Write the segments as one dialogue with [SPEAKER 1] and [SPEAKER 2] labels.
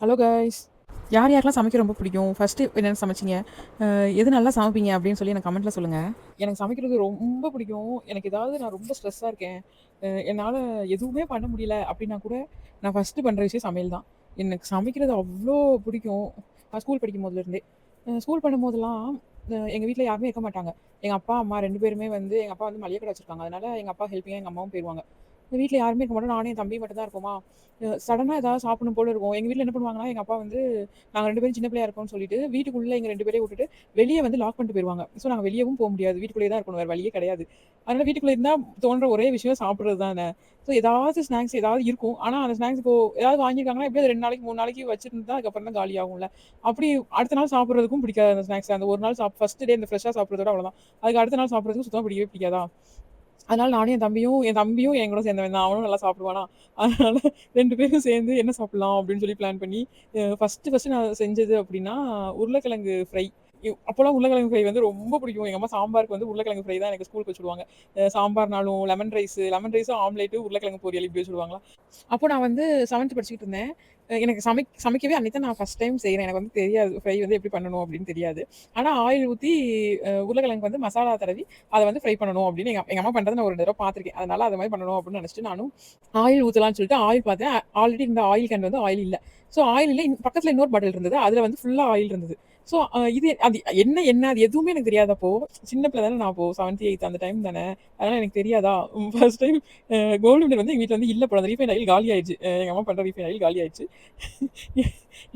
[SPEAKER 1] Hello guys. யார் யாருக்கெல்லாம் சமைக்க ரொம்ப பிடிக்கும்? ஃபர்ஸ்ட்டு என்னென்ன சமைச்சீங்க? எது நல்லா சமைப்பீங்க அப்படின்னு சொல்லி எனக்கு கமெண்ட்ல சொல்லுங்க. எனக்கு சமைக்கிறது ரொம்ப பிடிக்கும். எனக்கு ஏதாவது நான் ரொம்ப ஸ்ட்ரெஸ்ஸா இருக்கேன். என்னால எதுவுமே பண்ண முடியல அப்படின்னா கூட, நான் ஃபர்ஸ்ட்டு பண்ற விஷயம் சமையல் தான். எனக்கு சமைக்கிறது அவ்ளோ பிடிக்கும். நான் ஸ்கூல் படிக்கும்போதுலேருந்தே. ஸ்கூல் பண்ணும்போதெல்லாம் எங்க வீட்ல யாருமே இருக்க மாட்டாங்க. எங்க அப்பா, அம்மா 2 பேருமே வந்து எங்க அப்பா வந்து மளிகை கடை வச்சிருக்காங்க. அதனால எங்க அப்பா ஹெல்ப்பிங்கா எங்க அம்மாவும் போயிருவாங்க. வீட்ல யாருமே இருக்க மாட்டோம். நானும் என் தம்பியும் மட்டும் தான் இருப்போமா. சடனா ஏதாவது சாப்பிடணும் போல இருக்கும். எங்க வீட்ல என்ன பண்ணுவாங்கன்னா, எங்க அப்பா வந்து நாங்க 2 பேரும் சின்ன பிள்ளையா இருக்கோம்னு சொல்லிட்டு, வீட்டுக்குள்ள எங்க 2 பேரையும் விட்டுட்டு, வெளிய வந்து லாக் பண்ணிட்டு போயிருவாங்க. ஸோ நாங்க வெளியவும் போ முடியாது. வீட்டுக்குள்ளேயே தான் இருக்கணும். வேற வழியே கிடையாது. அதனால வீட்டுக்குள்ள இருந்தா தோன்ற ஒரே விஷயம் சாப்பிடுறது தானே. ஸோ ஏதாவது ஸ்நாக்ஸ் ஏதாவது இருக்கும். ஆனா அந்த ஸ்நாக்ஸ் இப்போ ஏதாவது வாங்கியிருக்காங்கன்னா, எப்படியும் அது 2 நாளைக்கு, 3 நாளைக்கு வச்சிருந்து தான் அதுக்கப்புறம் தான் காலியாகும்ல. அப்படி அடுத்த நாள் சாப்பிடுறதுக்கும் பிடிக்காது அந்த ஸ்நாக்ஸ். அந்த ஒரு நாள் ஃபர்ஸ்ட் டே இந்த ஃப்ரெஷ்ஷா சாப்பிடுறதோட அவ்வளோதான். அதுக்கு அடுத்த நாள் சாப்பிடுறதுக்கு சுத்தமா பிடிக்கவே பிடிக்காதா. அதனால நானும் என் தம்பியும் என் கூட சேர்ந்தவன் தான். அவனும் நல்லா சாப்பிடுவானா. அதனால 2 பேரும் சேர்ந்து என்ன சாப்பிடலாம் அப்படின்னு சொல்லி பிளான் பண்ணி, ஃபர்ஸ்ட்டு நான் செஞ்சது அப்படின்னா, உருளைக்கிழங்கு ஃப்ரை. அப்போலாம் உருளைக்கிழங்கு ஃப்ரை வந்து ரொம்ப பிடிக்கும். எங்க அம்மா சாம்பாருக்கு வந்து உருளைக்கிழங்கு ஃப்ரை தான் எனக்கு ஸ்கூலுக்கு வச்சு விடுவாங்க. சாம்பார்னாலும் லெமன் ரைஸும் ஆம்லேட்டு, உருளைக்கிழங்கு பொரியல் இப்படி வச்சு விடுவாங்களா. அப்போ நான் வந்து 7த் படிச்சுக்கிட்டு இருந்தேன். எனக்கு சமைக்கவே அன்னைக்கு தான் நான் ஃபர்ஸ்ட் டைம் செய்றேன். எனக்கு வந்து தெரியாது. ஃப்ரை வந்து எப்படி பண்ணணும் அப்படின்னு தெரியாது. ஆனா ஆயில் ஊத்தி உருளைக்கிழங்கு வந்து மசாலா தடவி அத வந்து ஃப்ரை பண்ணணும் அப்படின்னு எங்க அம்மா பண்றத நான் ஒரு தடவ பார்த்துருக்கேன். அதனால அது மாரி பண்ணணும் அப்படின்னு நினைச்சுட்டு நானும் ஆயில் ஊத்தலாம்ன்னு சொல்லிட்டு ஆயில் பார்த்தேன். ஆல்ரெடி இருந்த ஆயில் கேன் வந்து ஆயில் இல்ல. ஸோ ஆயில் இல்ல. பக்கத்துல இன்னொரு பாட்டில் இருந்தது. அதுல வந்து ஃபுல்லா ஆயில் இருந்தது. ஸோ இது அது என்ன அது எதுவுமே எனக்கு தெரியாது அப்போ. சின்ன பிள்ளை தானே நான் அப்போ 7த், 8த் அந்த டைம் தானே. அதனால எனக்கு தெரியாதா. ஃபர்ஸ்ட் டைம் கோல்டு வின்னர் வந்து எங்க வீட்ல வந்து இல்ல போல. அந்த ரீஃபைண்ட் ஆயில் காலி ஆயிடுச்சு. எங்க அம்மா பண்ற ரீஃபைண்ட் ஆயில் காலி ஆயிடுச்சு.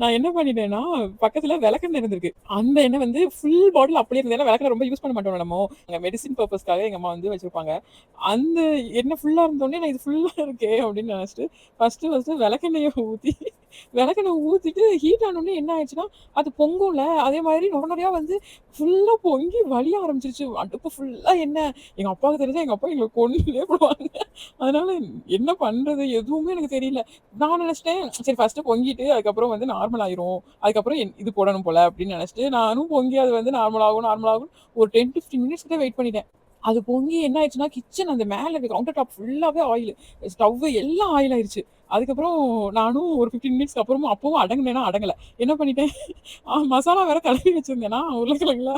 [SPEAKER 1] நான் என்ன பண்ணிட்டேன்னா, பக்கத்துல விளக்கெண்ணெய் இருந்திருக்கு. அந்த எண்ணெய் வந்து ஃபுல் பாட்டில் அப்படியே இருந்தது. ஏன்னா விளக்கெண்ணெய் ரொம்ப யூஸ் பண்ண மாட்டோம்ல நம்மோ. மெடிசின் பர்ப்பஸ்க்காக எங்க அம்மா வந்து வச்சிருப்பாங்க. அந்த எண்ணெய் ஃபுல்லா இருந்தோனே, நான் இது ஃபுல்லா இருக்கே அப்படின்னு நினைச்சுட்டு, ஃபர்ஸ்ட்டு விளக்கெண்ணெய ஊத்தி விளக்கெண்ணெய் ஊத்திட்டு ஹீட் ஆனோனே என்ன ஆயிடுச்சுன்னா, அது பொங்கும்ல. அதே மாதிரி நொர நொரையா வந்து ஃபுல்லா பொங்கி வழிய ஆரம்பிச்சுருச்சு. அடுப்பு ஃபுல்லா எண்ணெய். எங்க அப்பாவுக்கு தெரிஞ்சா எங்க அப்பா எங்கள கொன்னே போடுவாங்க. அதனால என்ன பண்றது? எதுவுமே எனக்கு தெரியல. நான் நினைச்சுட்டேன், சரி ஃபர்ஸ்ட்டு பொங்கிட்டு, அதுக்கப்புறம் வந்து நார்மல் ஆயிரும். அதுக்கப்புறம் இது போடணும் போல அப்படின்னு நினைச்சுட்டு, நானும் பொங்கி அது வந்து நார்மல் ஆகும் ஒரு 10, 15 மினிட்ஸ் கிட்ட வெயிட் பண்ணிட்டேன். அது பொங்கி என்ன ஆயிடுச்சுன்னா, கிச்சன் அந்த மேல இருக்க கவுண்டர் டாப் ஃபுல்லாவே ஆயிலு. ஸ்டவ் எல்லாம் ஆயில் ஆயிருச்சு. அதுக்கப்புறம் நானும் ஒரு 15 மினிட்ஸ்க்கு அப்புறமும் அப்பவும் அடங்குனேனா அடங்கல. என்ன பண்ணிட்டேன், மசாலா வேற தடவி வச்சிருந்தேனா உருளைக்கிழங்குல,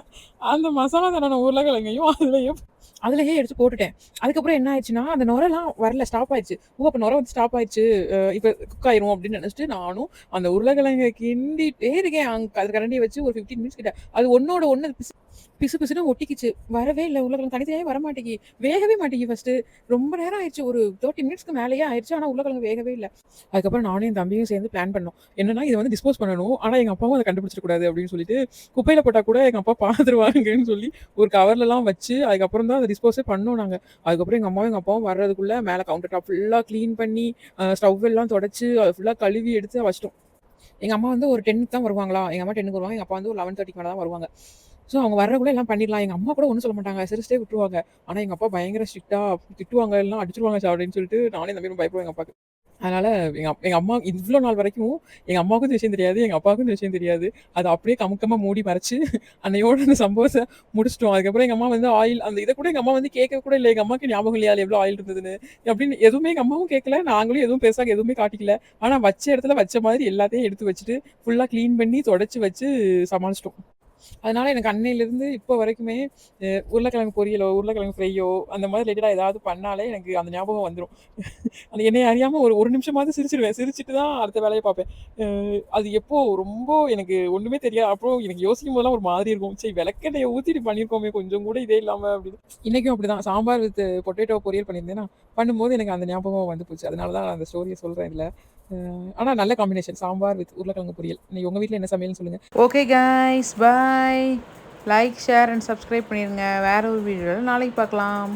[SPEAKER 1] அந்த மசாலா தடவின உருளைக்கிழங்கையும் அதிலேயே எடுத்து போட்டுட்டேன். அதுக்கப்புறம் என்ன ஆயிடுச்சுன்னா, அந்த நுரைலாம் வரல. ஸ்டாப் ஆயிருச்சு. ஓ! அப்ப நுரை வந்து ஸ்டாப் ஆயிருச்சு. இப்ப குக் ஆயிரும் அப்படின்னு நினைச்சுட்டு நானும் அந்த உருளைக்கிழங்க கிண்டிட்டே இருக்கேன். அது கரண்டிய வச்சு ஒரு 15 மினிட்ஸ் கிட்ட. அது ஒண்ணோட ஒண்ணு பிசு பிசுன்னு ஒட்டிக்கிச்சு. வரவே இல்ல. உருளைக்கிழங்கு தனித்தனியாவே வரமாட்டேங்கி. வேகவே மாட்டேங்கி ஃபர்ஸ்ட்டு. ரொம்ப நேரம் ஆயிருச்சு. ஒரு 30 மினிட்ஸ்க்கு மேலேயே ஆயிருச்சு. ஆனா உருளைக்கிழங்கு வேகவே இல்ல. அதுக்கப்புறம் நானும் என் தம்பியும் சேர்ந்து பிளான் பண்ணோம். என்னன்னா, இத வந்து டிஸ்போஸ் பண்ணணும். ஆனா எங்க அப்பாவும் அத கண்டுபிடிச்சிடக்கூடாது அப்படின்னு சொல்லிட்டு, குப்பையில போட்டா கூட எங்க அப்பா பார்த்துருவாங்கன்னு சொல்லி ஒரு கவர்லலாம் வச்சு, அதுக்கப்புறம் தான் அத டிஸ்போஸே பண்ணோம் நாங்க. அதுக்கப்புறம் எங்க அம்மாவும் எங்க அப்பாவும் வர்றதுக்குள்ள மேல கவுண்டர் டாப் ஃபுல்லா கிளீன் பண்ணி, ஸ்டவ் எல்லாம் தொடச்சு, அத ஃபுல்லா கழுவி எடுத்து வச்சுட்டோம். எங்க அம்மா வந்து ஒரு 10க்கு தான் வருவாங்களா. எங்க அம்மா 10க்கு வருவாங்க. எங்க அப்பா வந்து ஒரு 11:30க்கு மேல தான் வருவாங்க. ஸோ அவங்க வர்றதுக்குள்ள எல்லாம் பண்ணிடலாம். எங்க அம்மா கூட ஒண்ணும் சொல்ல மாட்டாங்க. சிரிச்சுட்டே விட்டுருவாங்க. ஆனா எங்க அப்பா பயங்கர ஸ்ட்ரிக்ட்டா திட்டுவாங்க. இல்லனா அடிச்சுருவாங்க அப்படின்னு சொல்லிட்டு நானும் என் தம்பியும் பயப்படுவோம் எங்க அப்பாக்கு. அதனால எங்க அம்மா இவ்ளோ நாள் வரைக்கும் எங்க அம்மாவுக்கும் இந்த விஷயம் தெரியாது. எங்க அப்பாவுக்கும் இந்த விஷயம் தெரியாது. அத அப்படியே கமுக்கமா மூடி மறைச்சு அன்னையோட அந்த சம்பவத்த முடிச்சுட்டோம். அதுக்கப்புறம் எங்க அம்மா வந்து ஆயில் அந்த இத கூட எங்க அம்மா வந்து கேட்க கூட இல்ல. எங்க அம்மாவுக்கு ஞாபகம் இல்லையா அதுல எவ்வளோ ஆயில் இருந்ததுன்னு. அப்படின்னு எதுவுமே எங்க அம்மாவும் கேட்கல. நாங்களும் எதுவும் பெருசா எதுவுமே காட்டிக்கல. ஆனா வச்ச இடத்துல வச்ச மாதிரி எல்லாத்தையும் எடுத்து வச்சுட்டு, ஃபுல்லா கிளீன் பண்ணி தொடச்சு வச்சு சமாளிச்சுட்டோம். அதனால எனக்கு அன்னையிலிருந்து இப்போ வரைக்குமே உருளைக்கிழங்கு பொரியலோ, உருளைக்கிழங்கு ஃப்ரையோ அந்த மாதிரி ரிலேட்டடா ஏதாவது பண்ணாலே எனக்கு அந்த ஞாபகம் வந்துரும். அது என்னைய அறியாம ஒரு 1 நிமிஷமாவது சிரிச்சுருவேன். சிரிச்சுட்டு தான் அடுத்த வேலைய பார்ப்பேன். அது எப்போ ரொம்ப எனக்கு ஒண்ணுமே தெரியாது. அப்புறம் எனக்கு யோசிக்கும்போதெல்லாம் ஒரு மாதிரி இருக்கும். ச்சே விளக்கெண்ணெய ஊத்திட்டு பண்ணியிருக்கோமே கொஞ்சம் கூட இதே இல்லாம அப்படின்னு. இன்னைக்கும் அப்படிதான். சாம்பார் வித் பொட்டேட்டோ பொரியல் பண்ணியிருந்தேனா, பண்ணும்போது எனக்கு அந்த ஞாபகம் வந்து போச்சு. அதனால தான் நான் அந்த ஸ்டோரிய சொல்றேன் இதுல. ஆனா நல்ல காம்பினேஷன். சாம்பார் வித் உருளைக்கிழங்கு பொரியல். இன்னைக்கு உங்க வீட்ல என்ன சமையல்னு சொல்லுங்க.
[SPEAKER 2] Okay guys, bye. Like, share and subscribe பண்ணிடுங்க. வேற ஒரு வீடியோவில் நாளைக்கு பார்க்கலாம்.